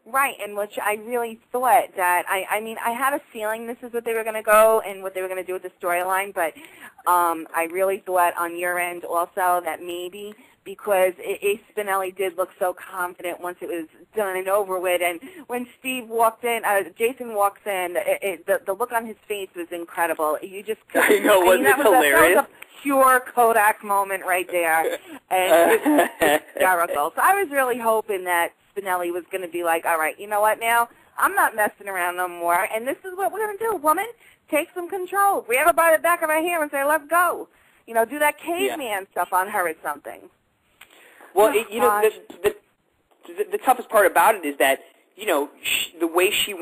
Right, and which I really thought that, I mean, I had a feeling this is what they were going to go and what they were going to do with the storyline, but I really thought on your end also that maybe because Ace Spinelli did look so confident once it was done and over with, and when Steve walked in, Jason walks in, the look on his face was incredible. You just I know, wasn't it hilarious? That was a pure Kodak moment right there, and it was hysterical. So I was really hoping that Spinelli was going to be like, all right, you know what now? I'm not messing around no more, and this is what we're going to do, woman. Take some control. Grab her by the back of her hair and say, let's go. You know, do that caveman stuff on her or something. Well, the toughest part about it is that, you know, the way she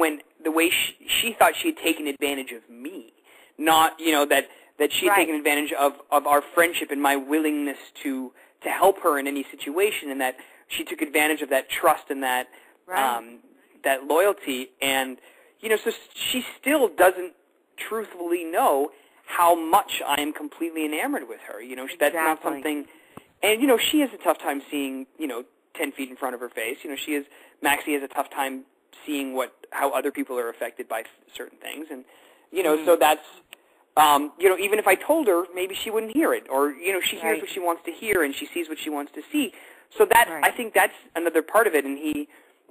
thought she had taken advantage of me, not, you know, that she had taken advantage of our friendship and my willingness to help her in any situation, and that she took advantage of that trust and that that loyalty, and, you know, so she still doesn't truthfully know how much I am completely enamored with her. You know, that's not something. And, you know, she has a tough time seeing, you know, 10 feet in front of her face. You know, Maxie has a tough time seeing how other people are affected by certain things. And, you know, so that's, you know, even if I told her, maybe she wouldn't hear it. Or, you know, she hears what she wants to hear and she sees what she wants to see. So that, I think that's another part of it. And he,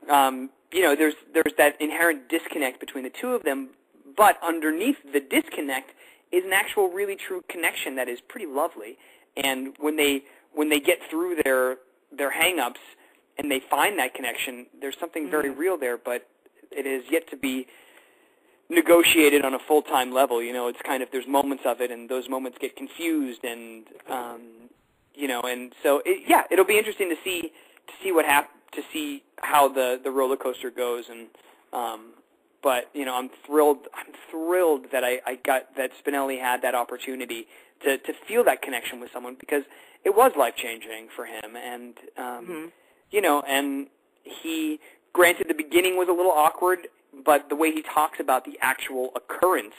you know, there's that inherent disconnect between the two of them. But underneath the disconnect is an actual really true connection that is pretty lovely. And when they get through their hang-ups and they find that connection, there's something very real there, but it is yet to be negotiated on a full-time level. You know, it's kind of, there's moments of it, and those moments get confused, and, you know, and so, it'll be interesting to see how the roller coaster goes, and, but, you know, I'm thrilled that that Spinelli had that opportunity to feel that connection with someone, because it was life-changing for him, and, you know, and he, granted the beginning was a little awkward, but the way he talks about the actual occurrence,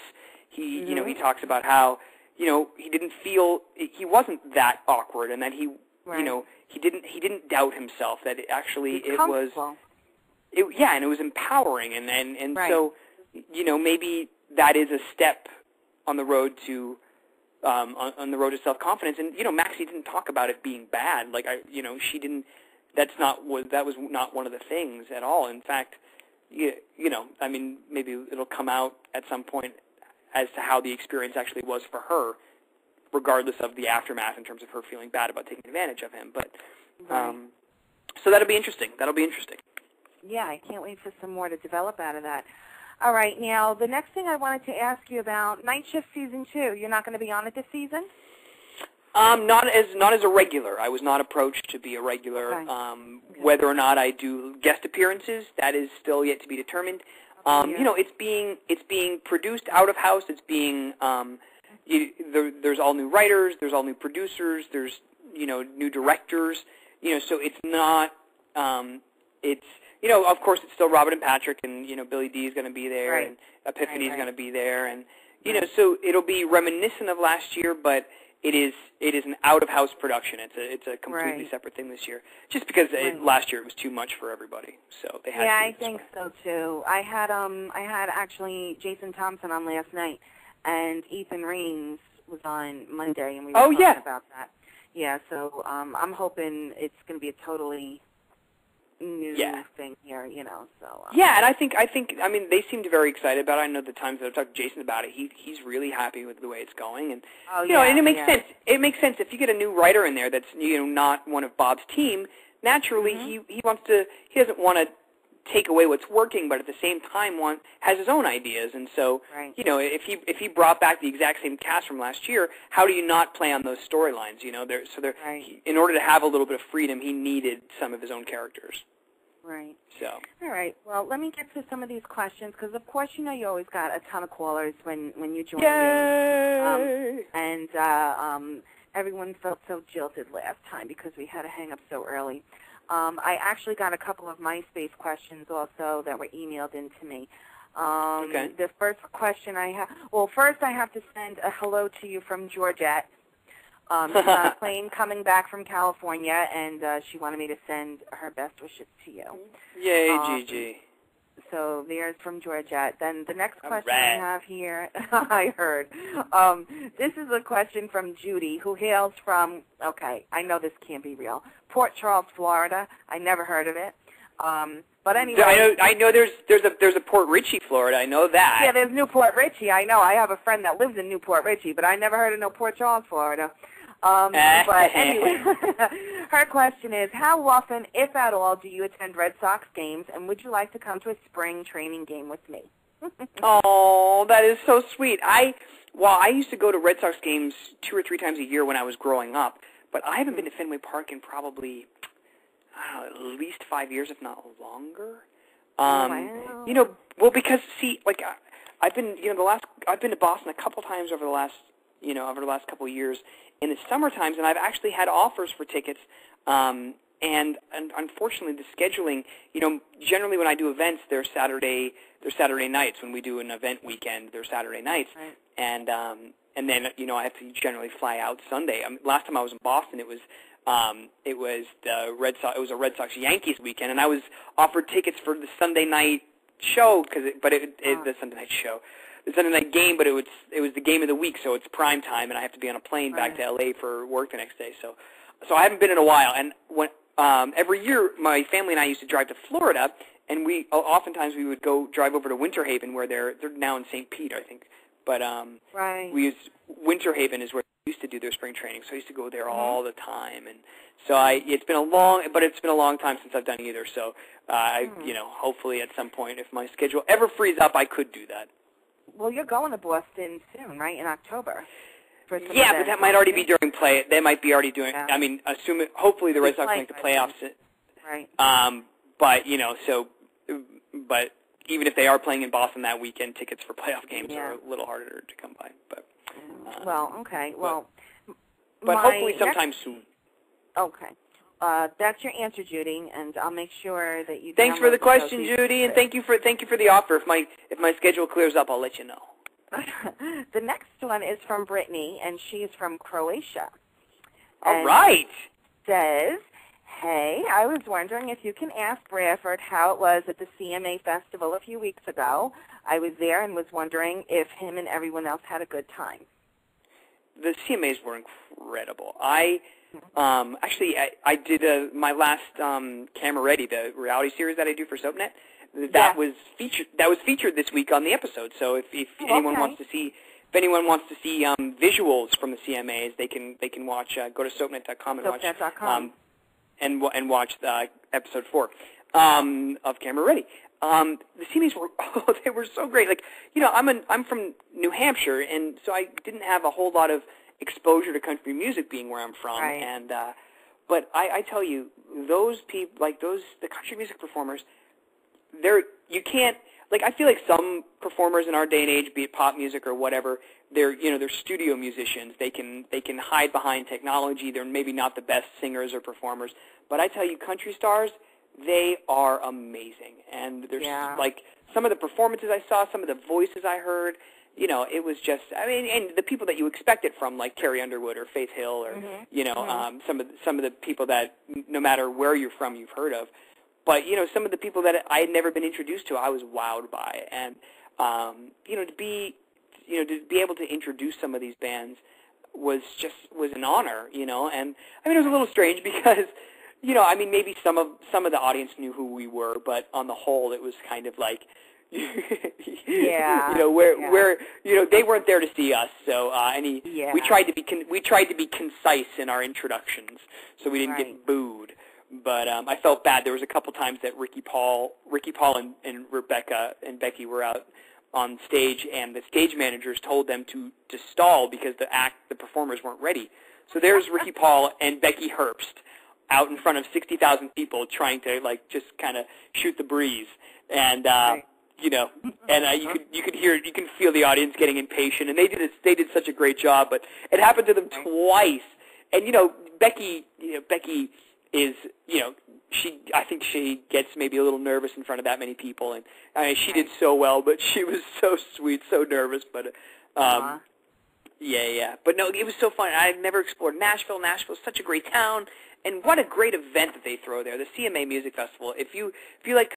you know, he talks about how, you know, he wasn't that awkward, and that he, you know, he didn't doubt himself, that and it was empowering, and so, you know, maybe that is a step on the road to on the road to self-confidence. And, you know, Maxie didn't talk about it being bad. Like, you know, she didn't, that was not one of the things at all. In fact, you know, I mean, maybe it'll come out at some point as to how the experience actually was for her, regardless of the aftermath in terms of her feeling bad about taking advantage of him. But, so that'll be interesting. Yeah, I can't wait for some more to develop out of that. All right, now, the next thing I wanted to ask you about, Night Shift Season 2, you're not going to be on it this season? Not as a regular. I was not approached to be a regular. Okay. Whether or not I do guest appearances, that is still yet to be determined. You know, it's being produced out of house. It's being there's all new writers, there's all new producers, there's, you know, new directors. You know, so it's not it's, you know, of course, it's still Robin and Patrick, and, you know, Billy D is going to be there, and Epiphany is going to be there, and, you know, so it'll be reminiscent of last year, but it is an out-of-house production. It's a completely separate thing this year, just because last year it was too much for everybody, so they had to. I think so too. I had actually Jason Thompson on last night, and Ethan Raines was on Monday, and we were talking about that. Yeah, so I'm hoping it's going to be a totally new thing here, you know. So and I think I mean, they seemed very excited about it. I know the times that I've talked to Jason about it, he's really happy with the way it's going, and you know, and it makes sense. It makes sense if you get a new writer in there that's, you know, not one of Bob's team. Naturally, he doesn't want to take away what's working, but at the same time has his own ideas, and so you know, if he brought back the exact same cast from last year, how do you not play on those storylines? You know, in order to have a little bit of freedom, he needed some of his own characters. Right. So. All right. Well, let me get to some of these questions, because of course, you know, you always got a ton of callers when you join me, and everyone felt so jilted last time because we had to hang up so early. I actually got a couple of MySpace questions also that were emailed in to me. The first question I have, first I have to send a hello to you from Georgette. She's on a plane coming back from California, and she wanted me to send her best wishes to you. Yay, Gigi. So there's from Georgette. Then the next question right. I have here, I heard. This is a question from Judy, who hails from, okay, I know this can't be real, Port Charles, Florida. I never heard of it. But anyway, I know there's a Port Richey, Florida. I know that. Yeah, there's Newport Richey. I know. I have a friend that lives in Newport Richey, but I never heard of no Port Charles, Florida. But anyway, her question is, how often, if at all, do you attend Red Sox games, and would you like to come to a spring training game with me? Oh, that is so sweet. I used to go to Red Sox games 2 or 3 times a year when I was growing up, but I haven't been to Fenway Park in probably, I don't know, at least 5 years, if not longer. Wow. You know, well, because see, like I've been, I've been to Boston a couple times over the last couple of years in the summer times, and I've actually had offers for tickets. And unfortunately, the scheduling, generally when I do events, they're Saturday nights. When we do an event weekend, they're Saturday nights, right. And then I have to generally fly out Sunday. Last time I was in Boston, it was the Red Sox. It was a Red Sox Yankees weekend, and I was offered tickets for the Sunday night show the Sunday night show. The Sunday night game, but it was the game of the week, so it's prime time, and I have to be on a plane back to L.A. for work the next day. So I haven't been in a while. And when every year, my family and I used to drive to Florida, and oftentimes we would go drive over to Winter Haven, where they're now in St. Pete, I think. But Winter Haven is where they used to do their spring training, so I used to go there all the time. And so it's been a long time since I've done either. So hopefully at some point, if my schedule ever frees up, I could do that. Well, you're going to Boston soon, right, in October? Yeah, but that might already be during play. They might be already doing. Yeah. I mean, hopefully the Red Sox make the playoffs. Right. But but even if they are playing in Boston that weekend, tickets for playoff games are a little harder to come by. But well, okay. Well, but hopefully sometime soon. Okay. That's your answer, Judy, and I'll make sure that you. Thanks for the question, Judy, and thank you for the offer. If my schedule clears up, I'll let you know. The next one is from Brittany, and she is from Croatia. All right. Says, hey, I was wondering if you can ask Bradford how it was at the CMA Festival a few weeks ago. I was there and was wondering if him and everyone else had a good time. The CMAs were incredible. Actually, I did my last Camera Ready, the reality series that I do for SoapNet. That was featured this week on the episode. So if anyone wants to see visuals from the CMAs, they can watch. Go to soapnet.com and watch episode 4 of Camera Ready. The CMAs were so great. Like I'm from New Hampshire, and so I didn't have a whole lot of exposure to country music being where I'm from, right. And but I tell you, those people, the country music performers, you can't, I feel like some performers in our day and age, be it pop music or whatever, they're studio musicians. They can hide behind technology. They're maybe not the best singers or performers, but I tell you, country stars, they are amazing. And there's some of the performances I saw, some of the voices I heard. It was just, and the people that you expect it from, like Carrie Underwood or Faith Hill, or some of the people that no matter where you're from, you've heard of. But some of the people that I had never been introduced to, I was wowed by, and to be able to introduce some of these bands was an honor, and it was a little strange because maybe some of the audience knew who we were, but on the whole, it was kind of like. Where they weren't there to see us, so we tried to be concise in our introductions, so we didn't get booed. But I felt bad. There was a couple times that Ricky Paul and Rebecca and Becky were out on stage, and the stage managers told them to stall because the performers weren't ready. So there's Ricky Paul and Becky Herbst out in front of 60,000 people trying to just kind of shoot the breeze, and. You can feel the audience getting impatient, and they did such a great job, but it happened to them twice. And Becky is I think she gets maybe a little nervous in front of that many people, and she did so well, but she was so sweet, so nervous. But Yeah. But no, it was so fun. I've never explored Nashville. Nashville's such a great town, and what a great event that they throw there, the CMA Music Festival. If you like